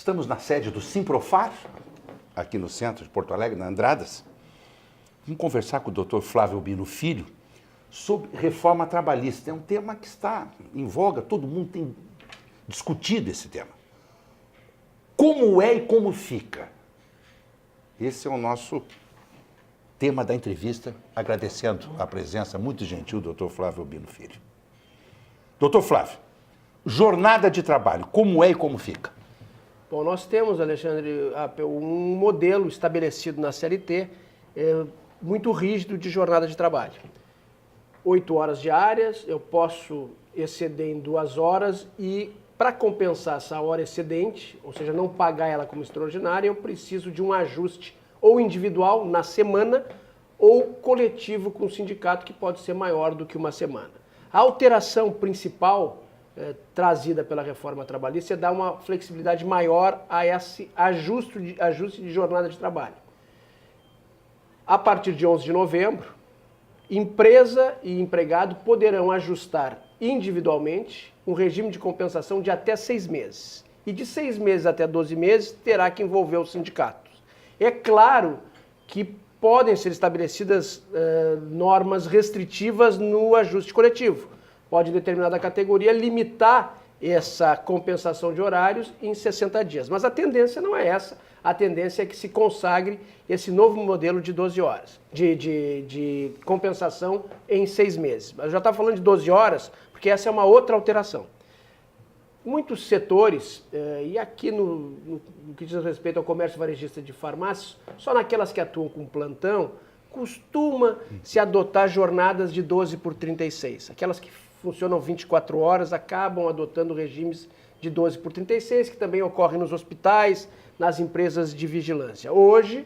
Estamos na sede do Simprofar, aqui no centro de Porto Alegre, na Andradas. Vamos conversar com o Dr. Flávio Albino Filho sobre reforma trabalhista. É um tema que está em voga, todo mundo tem discutido esse tema. Como é e como fica? Esse é o nosso tema da entrevista, agradecendo a presença muito gentil do Dr. Flávio Albino Filho. Dr. Flávio, jornada de trabalho, como é e como fica? Bom, nós temos, Alexandre, um modelo estabelecido na CLT muito rígido de jornada de trabalho. 8 horas diárias, eu posso exceder em 2 horas e, para compensar essa hora excedente, ou seja, não pagar ela como extraordinária, eu preciso de um ajuste ou individual na semana ou coletivo com o sindicato, que pode ser maior do que uma semana. A alteração principal trazida pela reforma trabalhista é dar uma flexibilidade maior a esse ajuste de jornada de trabalho. A partir de 11 de novembro, empresa e empregado poderão ajustar individualmente um regime de compensação de até 6 meses. E de 6 meses até 12 meses terá que envolver os sindicatos. É claro que podem ser estabelecidas normas restritivas no ajuste coletivo. Pode determinada categoria limitar essa compensação de horários em 60 dias. Mas a tendência não é essa. A tendência é que se consagre esse novo modelo de 12 horas, de compensação em 6 meses. Eu já estava falando de 12 horas, porque essa é uma outra alteração. Muitos setores, e aqui no que diz respeito ao comércio varejista de farmácias, só naquelas que atuam com plantão, costuma se adotar jornadas de 12 por 36. Aquelas que funcionam 24 horas acabam adotando regimes de 12 por 36, que também ocorrem nos hospitais, nas empresas de vigilância. Hoje,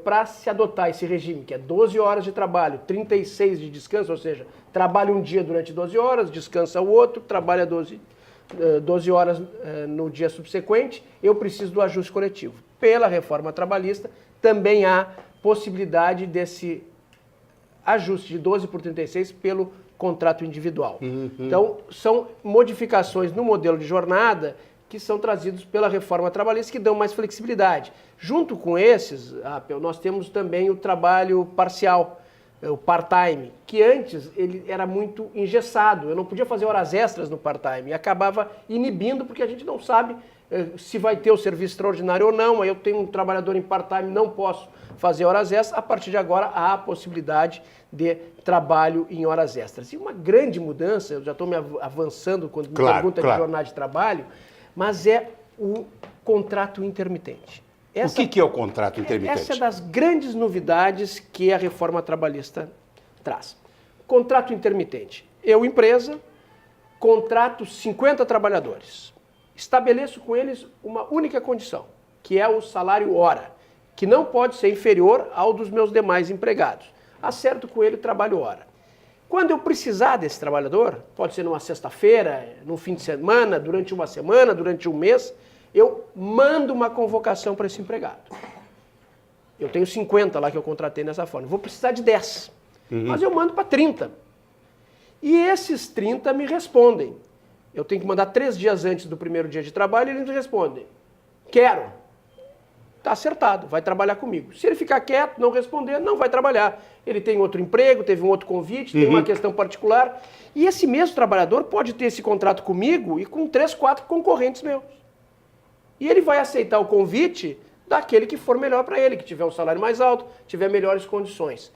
para se adotar esse regime, que é 12 horas de trabalho, 36 de descanso, ou seja, trabalha um dia durante 12 horas, descansa o outro, trabalha 12 horas no dia subsequente, eu preciso do ajuste coletivo. Pela reforma trabalhista, também há possibilidade desse ajuste de 12 por 36 pelo contrato individual. Então, são modificações no modelo de jornada que são trazidos pela reforma trabalhista, que dão mais flexibilidade. Junto com esses, nós temos também o trabalho parcial, o part-time, que antes ele era muito engessado. Eu não podia fazer horas extras no part-time e acabava inibindo, porque a gente não sabe se vai ter o serviço extraordinário ou não. Aí eu tenho um trabalhador em part-time, não posso fazer horas extras. A partir de agora há a possibilidade de trabalho em horas extras. E uma grande mudança, eu já estou me avançando quando me pergunta de jornada de trabalho, mas é o contrato intermitente. O que é o contrato intermitente? Essa é das grandes novidades que a reforma trabalhista traz. Contrato intermitente. Eu, empresa, contrato 50 trabalhadores. Estabeleço com eles uma única condição, que é o salário hora, que não pode ser inferior ao dos meus demais empregados. Acerto com ele o trabalho hora. Quando eu precisar desse trabalhador, pode ser numa sexta-feira, num fim de semana, durante uma semana, durante um mês, eu mando uma convocação para esse empregado. Eu tenho 50 lá que eu contratei nessa forma. Vou precisar de 10, mas eu mando para 30. E esses 30 me respondem. Eu tenho que mandar 3 dias antes do primeiro dia de trabalho e eles me respondem. Quero. Está acertado, vai trabalhar comigo. Se ele ficar quieto, não responder, não vai trabalhar. Ele tem outro emprego, teve um outro convite, tem uma questão particular. E esse mesmo trabalhador pode ter esse contrato comigo e com 3, 4 concorrentes meus. E ele vai aceitar o convite daquele que for melhor para ele, que tiver um salário mais alto, tiver melhores condições.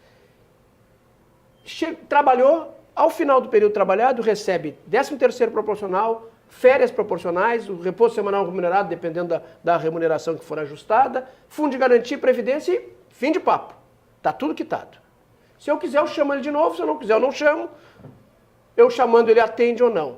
Trabalhou, ao final do período trabalhado, recebe 13º proporcional, férias proporcionais, o repouso semanal remunerado, dependendo da remuneração que for ajustada, fundo de garantia, previdência e fim de papo. Está tudo quitado. Se eu quiser, eu chamo ele de novo, se eu não quiser, eu não chamo. Eu chamando, ele atende ou não.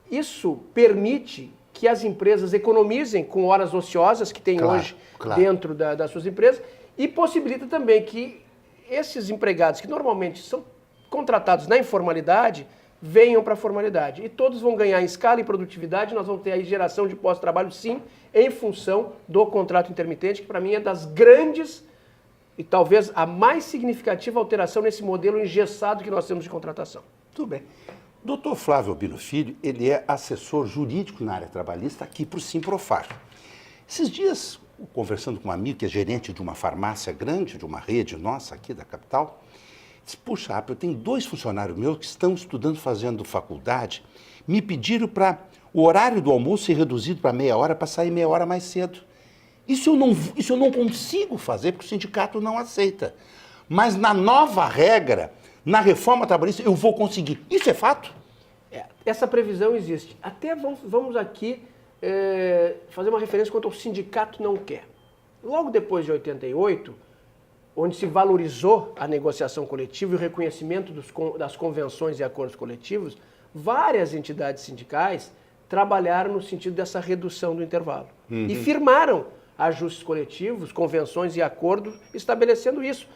Isso permite que as empresas economizem com horas ociosas que tem hoje dentro das suas empresas e possibilita também que esses empregados, que normalmente são contratados na informalidade, venham para a formalidade. E todos vão ganhar em escala e produtividade, nós vamos ter aí geração de pós-trabalho, sim, em função do contrato intermitente, que para mim é das grandes e talvez a mais significativa alteração nesse modelo engessado que nós temos de contratação. Tudo bem. Dr. Flávio Albino Filho, ele é assessor jurídico na área trabalhista aqui para o Simprofar. Esses dias, conversando com um amigo que é gerente de uma farmácia grande, de uma rede nossa aqui da capital, disse, puxa, Apio, eu tenho 2 funcionários meus que estão estudando, fazendo faculdade, me pediram para o horário do almoço ser reduzido para meia hora, para sair meia hora mais cedo. Isso eu não consigo fazer, porque o sindicato não aceita. Mas na nova regra, na reforma trabalhista, eu vou conseguir. Isso é fato? Essa previsão existe. Até vamos aqui fazer uma referência quanto ao sindicato não quer. Logo depois de 88, onde se valorizou a negociação coletiva e o reconhecimento das convenções e acordos coletivos, várias entidades sindicais trabalharam no sentido dessa redução do intervalo. E firmaram ajustes coletivos, convenções e acordos estabelecendo isso.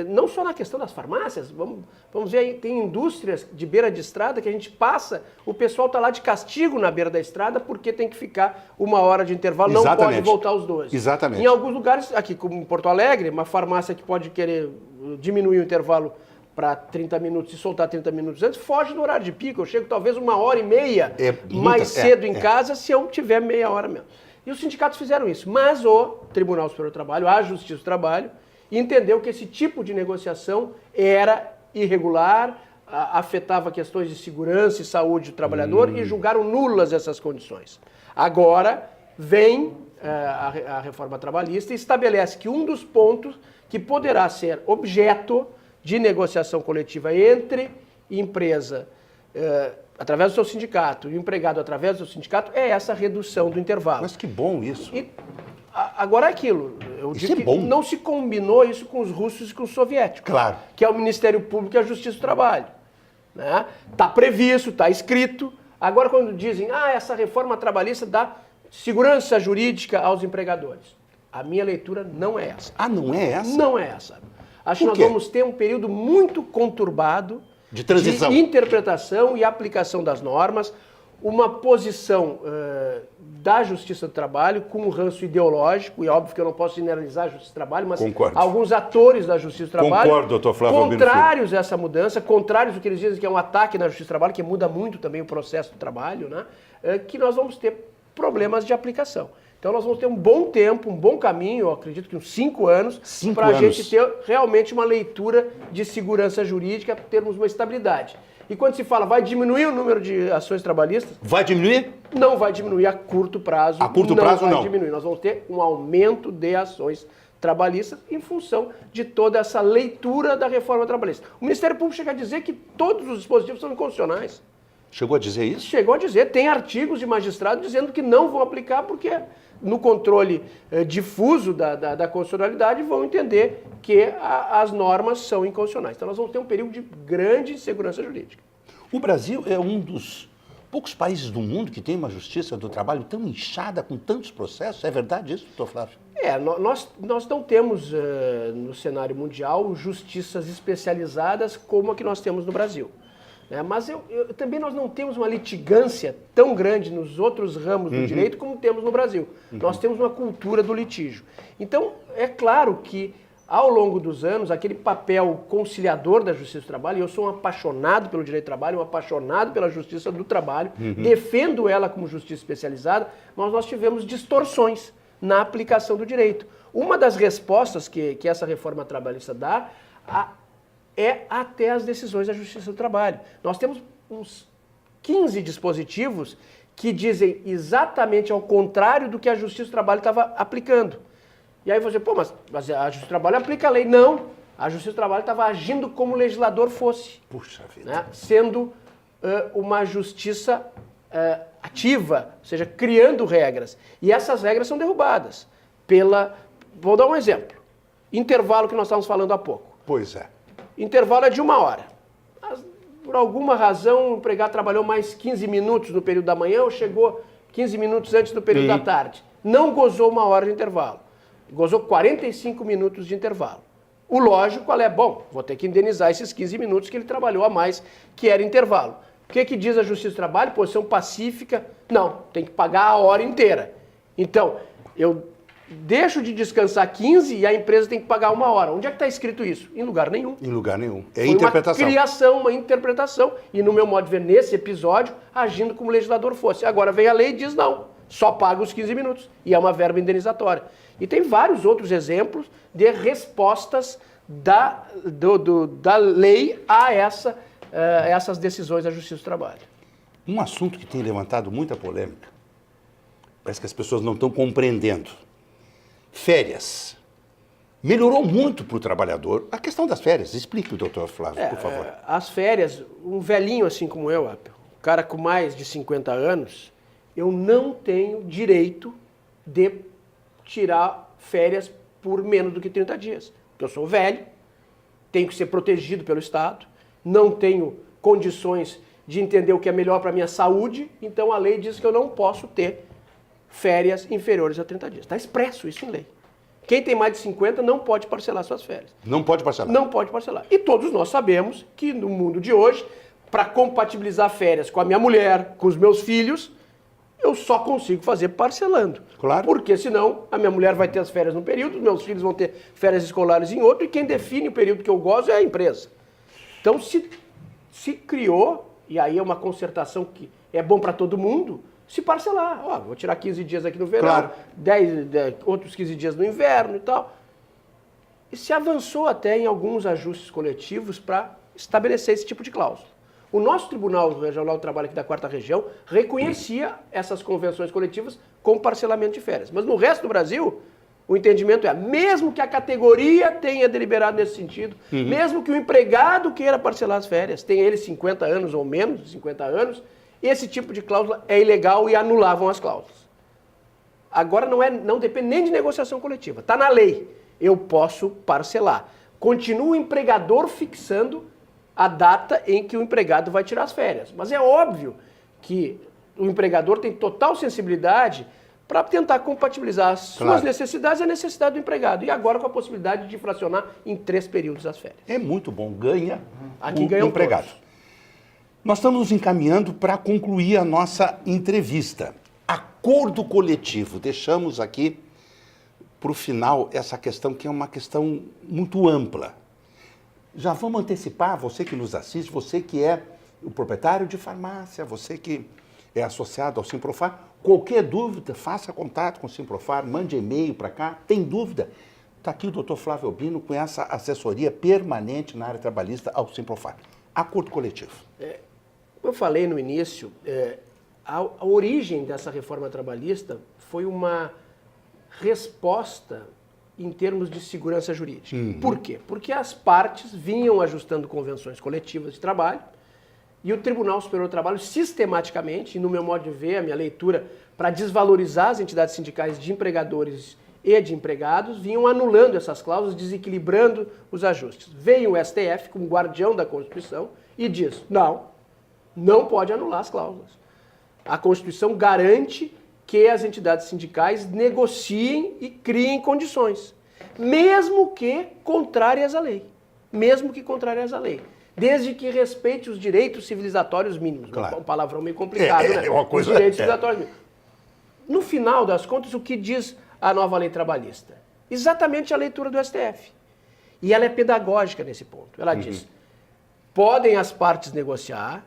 Não só na questão das farmácias, vamos ver aí, tem indústrias de beira de estrada que a gente passa, o pessoal está lá de castigo na beira da estrada porque tem que ficar 1 hora de intervalo, não pode voltar aos 12. Exatamente. Em alguns lugares, aqui como em Porto Alegre, uma farmácia que pode querer diminuir o intervalo para 30 minutos e soltar 30 minutos antes, foge do horário de pico. Eu chego talvez 1h30 mais cedo em casa se eu tiver meia hora mesmo. E os sindicatos fizeram isso, mas o Tribunal Superior do Trabalho, a Justiça do Trabalho, entendeu que esse tipo de negociação era irregular, afetava questões de segurança e saúde do trabalhador e julgaram nulas essas condições. Agora vem a reforma trabalhista e estabelece que um dos pontos que poderá ser objeto de negociação coletiva entre empresa através do seu sindicato e o empregado através do seu sindicato é essa redução do intervalo. Mas que bom isso. Agora é aquilo, eu digo que não se combinou isso com os russos e com os soviéticos. Claro. Que é o Ministério Público e a Justiça do Trabalho. Está previsto, está escrito. Agora quando dizem, essa reforma trabalhista dá segurança jurídica aos empregadores. A minha leitura não é essa. Não é essa? Não é essa. Acho que nós vamos ter um período muito conturbado de transição, de interpretação e aplicação das normas, uma posição da Justiça do Trabalho com um ranço ideológico, e óbvio que eu não posso generalizar a Justiça do Trabalho, mas alguns atores da Justiça do Trabalho contrários a essa mudança, contrários ao que eles dizem que é um ataque na Justiça do Trabalho, que muda muito também o processo do trabalho, que nós vamos ter problemas de aplicação. Então nós vamos ter um bom tempo, um bom caminho, eu acredito que uns 5 anos, para a gente ter realmente uma leitura de segurança jurídica, termos uma estabilidade. E quando se fala, vai diminuir o número de ações trabalhistas? Vai diminuir? Não vai diminuir a curto prazo. A curto prazo não. Vai diminuir. Nós vamos ter um aumento de ações trabalhistas em função de toda essa leitura da reforma trabalhista. O Ministério Público chega a dizer que todos os dispositivos são inconstitucionais. Chegou a dizer isso? Chegou a dizer. Tem artigos de magistrado dizendo que não vão aplicar porque no controle difuso da constitucionalidade vão entender que as normas são inconstitucionais. Então nós vamos ter um período de grande insegurança jurídica. O Brasil é um dos poucos países do mundo que tem uma justiça do trabalho tão inchada, com tantos processos. É verdade isso, doutor Flávio? Nós não temos no cenário mundial justiças especializadas como a que nós temos no Brasil. Mas também nós não temos uma litigância tão grande nos outros ramos do direito como temos no Brasil. Nós temos uma cultura do litígio. Então, é claro que, ao longo dos anos, aquele papel conciliador da Justiça do Trabalho, e eu sou um apaixonado pelo direito do trabalho, um apaixonado pela Justiça do Trabalho, defendo ela como justiça especializada, mas nós tivemos distorções na aplicação do direito. Uma das respostas que essa reforma trabalhista dá é até as decisões da Justiça do Trabalho. Nós temos uns 15 dispositivos que dizem exatamente ao contrário do que a Justiça do Trabalho estava aplicando. E aí você, mas a Justiça do Trabalho aplica a lei. Não, a Justiça do Trabalho estava agindo como o legislador fosse. Puxa vida. Sendo uma justiça ativa, ou seja, criando regras. E essas regras são derrubadas Vou dar um exemplo. Intervalo que nós estávamos falando há pouco. Pois é. Intervalo é de 1 hora. Mas, por alguma razão, o empregado trabalhou mais 15 minutos no período da manhã ou chegou 15 minutos antes do período da tarde. Não gozou 1 hora de intervalo. Gozou 45 minutos de intervalo. O lógico, qual é? Bom, vou ter que indenizar esses 15 minutos que ele trabalhou a mais, que era intervalo. O que diz a Justiça do Trabalho? Posição pacífica. Não, tem que pagar a hora inteira. Então, eu deixo de descansar 15 e a empresa tem que pagar 1 hora. Onde é que está escrito isso? Em lugar nenhum. Em lugar nenhum. É Foi interpretação. Uma criação, uma interpretação. E no meu modo de ver, nesse episódio, agindo como o legislador fosse. Agora vem a lei e diz não. Só paga os 15 minutos. E é uma verba indenizatória. E tem vários outros exemplos de respostas da lei a essas decisões da Justiça do Trabalho. Um assunto que tem levantado muita polêmica, parece que as pessoas não estão compreendendo. Férias. Melhorou muito para o trabalhador. A questão das férias, explique, doutor Flávio, por favor. As férias, um velhinho assim como eu, um cara com mais de 50 anos, eu não tenho direito de tirar férias por menos do que 30 dias. Porque eu sou velho, tenho que ser protegido pelo Estado, não tenho condições de entender o que é melhor para a minha saúde, então a lei diz que eu não posso ter férias inferiores a 30 dias. Está expresso isso em lei. Quem tem mais de 50 não pode parcelar suas férias. Não pode parcelar? Não pode parcelar. E todos nós sabemos que no mundo de hoje, para compatibilizar férias com a minha mulher, com os meus filhos, eu só consigo fazer parcelando. Claro. Porque senão a minha mulher vai ter as férias num período, os meus filhos vão ter férias escolares em outro, e quem define o período que eu gozo é a empresa. Então se criou, e aí é uma concertação que é bom para todo mundo, se parcelar. Ó, vou tirar 15 dias aqui no verão, claro. 10, outros 15 dias no inverno e tal. E se avançou até em alguns ajustes coletivos para estabelecer esse tipo de cláusula. O nosso Tribunal Regional do Trabalho aqui da 4ª Região reconhecia essas convenções coletivas com parcelamento de férias. Mas no resto do Brasil, o entendimento é, mesmo que a categoria tenha deliberado nesse sentido, mesmo que o empregado queira parcelar as férias, tenha ele 50 anos ou menos de 50 anos, esse tipo de cláusula é ilegal e anulavam as cláusulas. Agora não depende nem de negociação coletiva, está na lei. Eu posso parcelar. Continua o empregador fixando a data em que o empregado vai tirar as férias. Mas é óbvio que o empregador tem total sensibilidade para tentar compatibilizar as suas necessidades e a necessidade do empregado. E agora com a possibilidade de fracionar em 3 períodos as férias. É muito bom, ganha Aqui o empregado. Todos. Nós estamos nos encaminhando para concluir a nossa entrevista. Acordo coletivo. Deixamos aqui para o final essa questão que é uma questão muito ampla. Já vamos antecipar, você que nos assiste, você que é o proprietário de farmácia, você que é associado ao Simprofar, qualquer dúvida, faça contato com o Simprofar, mande e-mail para cá, tem dúvida? Está aqui o doutor Flávio Albino com essa assessoria permanente na área trabalhista ao Simprofar. Acordo coletivo. Como eu falei no início, a origem dessa reforma trabalhista foi uma resposta em termos de segurança jurídica. Por quê? Porque as partes vinham ajustando convenções coletivas de trabalho e o Tribunal Superior do Trabalho sistematicamente, e no meu modo de ver, a minha leitura, para desvalorizar as entidades sindicais de empregadores e de empregados, vinham anulando essas cláusulas, desequilibrando os ajustes. Veio o STF como guardião da Constituição e diz, não pode anular as cláusulas. A Constituição garante que as entidades sindicais negociem e criem condições, mesmo que contrárias à lei. Mesmo que contrárias à lei. Desde que respeite os direitos civilizatórios mínimos. Claro. Um palavrão meio complicado, né? Uma coisa, os direitos civilizatórios mínimos. No final das contas, o que diz a nova lei trabalhista? Exatamente a leitura do STF. E ela é pedagógica nesse ponto. Ela diz, podem as partes negociar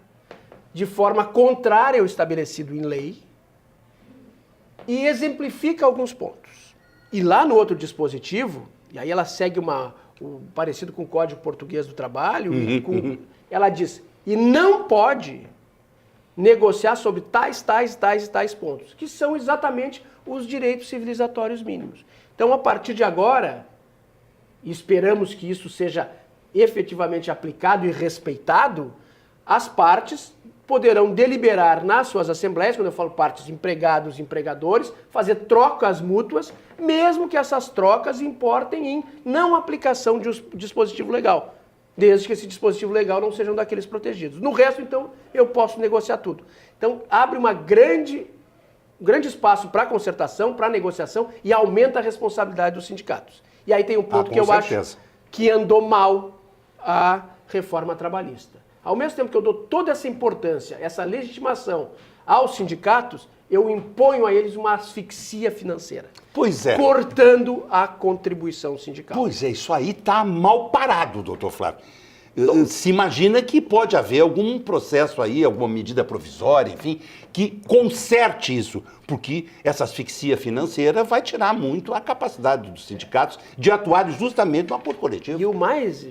de forma contrária ao estabelecido em lei, e exemplifica alguns pontos. E lá no outro dispositivo, e aí ela segue parecido com o Código Português do Trabalho, ela diz, e não pode negociar sobre tais pontos, que são exatamente os direitos civilizatórios mínimos. Então, a partir de agora, esperamos que isso seja efetivamente aplicado e respeitado, as partes poderão deliberar nas suas assembleias, quando eu falo partes, empregados e empregadores, fazer trocas mútuas, mesmo que essas trocas importem em não aplicação de um dispositivo legal, desde que esse dispositivo legal não seja um daqueles protegidos. No resto, então, eu posso negociar tudo. Então, abre um grande espaço para concertação, para negociação e aumenta a responsabilidade dos sindicatos. E aí tem um ponto que eu acho que andou mal a reforma trabalhista. Ao mesmo tempo que eu dou toda essa importância, essa legitimação aos sindicatos, eu imponho a eles uma asfixia financeira. Pois é. Cortando a contribuição sindical. Pois é, isso aí está mal parado, doutor Flávio. Se imagina que pode haver algum processo aí, alguma medida provisória, enfim, que conserte isso, porque essa asfixia financeira vai tirar muito a capacidade dos sindicatos de atuarem justamente no acordo coletivo. E o mais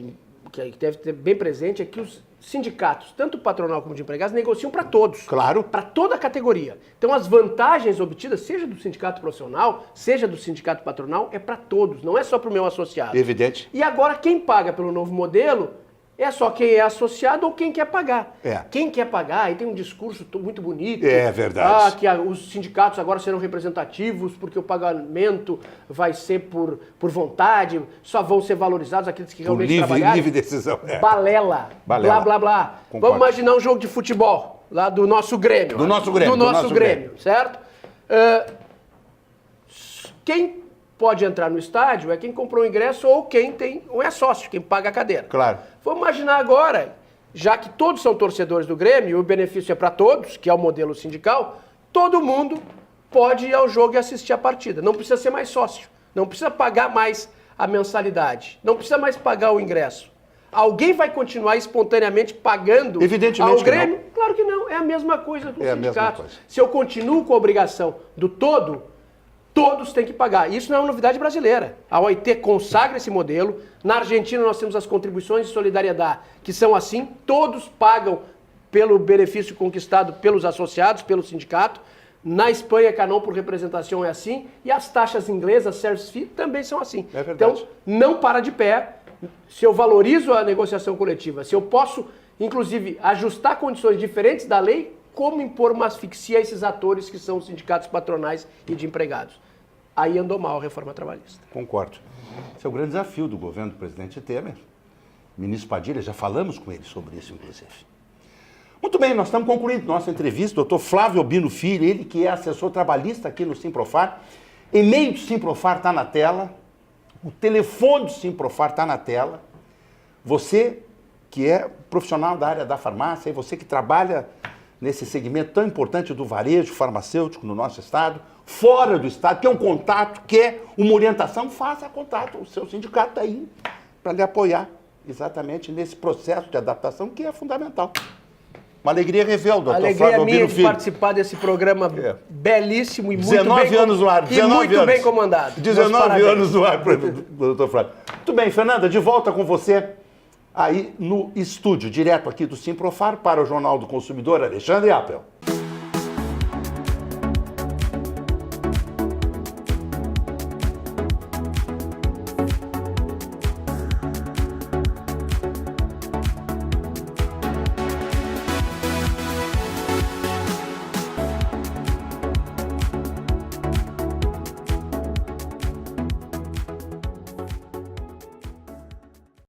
que deve ter bem presente é que os sindicatos, tanto patronal como de empregados, negociam para todos. Claro. Para toda a categoria. Então as vantagens obtidas, seja do sindicato profissional, seja do sindicato patronal, é para todos, não é só para o meu associado. Evidente. E agora quem paga pelo novo modelo é só quem é associado ou quem quer pagar. É. Quem quer pagar, aí tem um discurso muito bonito. É verdade. Que os sindicatos agora serão representativos porque o pagamento vai ser por vontade, só vão ser valorizados aqueles que realmente trabalharam. Livre decisão. É. Balela. Blá, blá, blá. Concordo. Vamos imaginar um jogo de futebol, lá do nosso Grêmio. Do nosso Grêmio, certo? Quem pode entrar no estádio é quem comprou o ingresso ou quem é sócio, quem paga a cadeira. Claro. Vamos imaginar agora, já que todos são torcedores do Grêmio e o benefício é para todos, que é o modelo sindical, todo mundo pode ir ao jogo e assistir a partida. Não precisa ser mais sócio, não precisa pagar mais a mensalidade, não precisa mais pagar o ingresso. Alguém vai continuar espontaneamente pagando ao Grêmio? Que não. Claro que não, é a mesma coisa do sindicato. Coisa. Se eu continuo com a obrigação do todo, todos têm que pagar. Isso não é uma novidade brasileira. A OIT consagra esse modelo. Na Argentina nós temos as contribuições de solidariedade, que são assim, todos pagam pelo benefício conquistado pelos associados, pelo sindicato. Na Espanha, Canon por representação é assim. E as taxas inglesas, service fee, também são assim. É verdade. Então, não para de pé. Se eu valorizo a negociação coletiva, se eu posso, inclusive, ajustar condições diferentes da lei, como impor uma asfixia a esses atores que são os sindicatos patronais e de empregados? Aí andou mal a reforma trabalhista. Concordo. Esse é o grande desafio do governo do presidente Temer. Ministro Padilha, já falamos com ele sobre isso, inclusive. Muito bem, nós estamos concluindo nossa entrevista. Doutor Flávio Albino Filho, ele que é assessor trabalhista aqui no Simprofar. E-mail do Simprofar está na tela. O telefone do Simprofar está na tela. Você que é profissional da área da farmácia e você que trabalha nesse segmento tão importante do varejo farmacêutico no nosso estado, fora do estado, quer um contato, quer uma orientação, faça contato. O seu sindicato está aí para lhe apoiar exatamente nesse processo de adaptação que é fundamental. Uma alegria revê-lo, doutor Alegria Flávio Albino minha Filho. de participar desse programa belíssimo e muito 19 bem anos no ar, 19 e muito anos. bem comandado. 19 anos no ar, doutor Flávio. Muito bem, Fernanda, de volta com você aí no estúdio, direto aqui do Simprofar para o Jornal do Consumidor, Alexandre Appel.